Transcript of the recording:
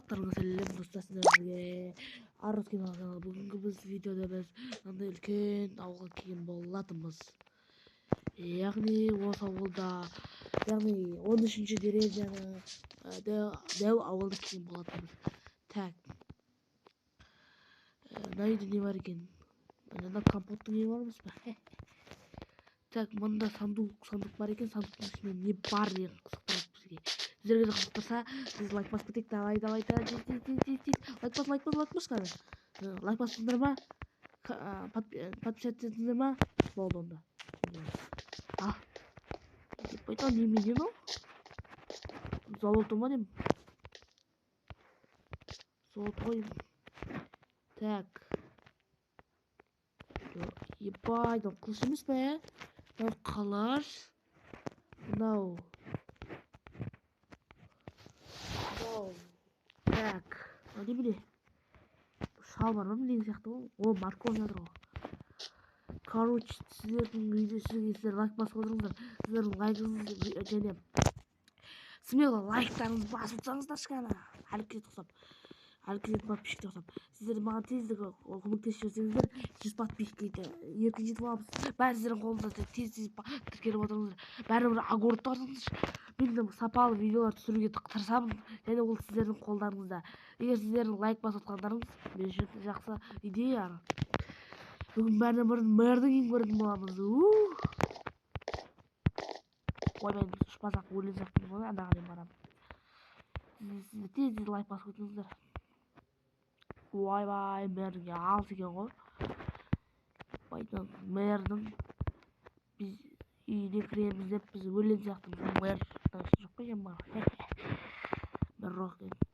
Барлықтарыңызға сәлем достар, сіздерге арыз келген. Бүгінгі біз видеода біз мынандай үлкен ауылға келген болатынбыз. Яғни осы ауылда, яғни 13-ші деревняны дәу ауылда келген болатынбыз. Так, мына үйде не бар екен? Мына компоттың не бар емес пе? Так, мында сандук бар екен. Сандуктың ішінде не бар деген қызықтырады бізге. Сіздерге де қызықтырса, сіз лайк басып кетейік. Давай, лайк бас кәні. Лайк басыңдар ма? Подписаться етіңдер ма? Болды онда. Деп айтам, неме не мынау? Золото ма деймін? Золото ғой. Так. Ебай, мынау қылыш емес пе? Мынау қылыш. Мынау. Так. Не біле? Шал бар ма деген сияқты ғой. О, марков жатыр ғой. Короче, сіздердің видеосы, сіздер лайк басып отырыңыздар. Сіздердің лайкыңыз және смело лайктарыңызды басып отырсаңыздаршы кәні. Әрекет ұқсап. Әрекет подписчиктер ұқсап. Сіздер маған тездік көмектесіп жүрсеңіздер, 100 подписчикке еркін жетіп аламыз. Бәрі сіздердің қолыңызда тез тіркеліп отырыңыздар. Бәрібір огородта отырсаңыздар. Мен сапалы видеолар түсіруге тырысамын, және ол сіздердің қолдарыңызда. Егер сіздердің лайк басып отқандарыңыз мен үшін жақсы идея. Бүгін бәрінен бұрын мэрдің ең көретін боламыз. Ой, мен ұшпасақ өлен сияқтымын ғой, ана қарай барамын. Сіздер тез лайк басып өтіңіздер. Ойбай, мэрдің алыс екен ғой. Мэрдің біз үйіне кіреміз деп біз өлен сияқтымыз. Мэр жоқ па екен бар. Мэр жоқ екен.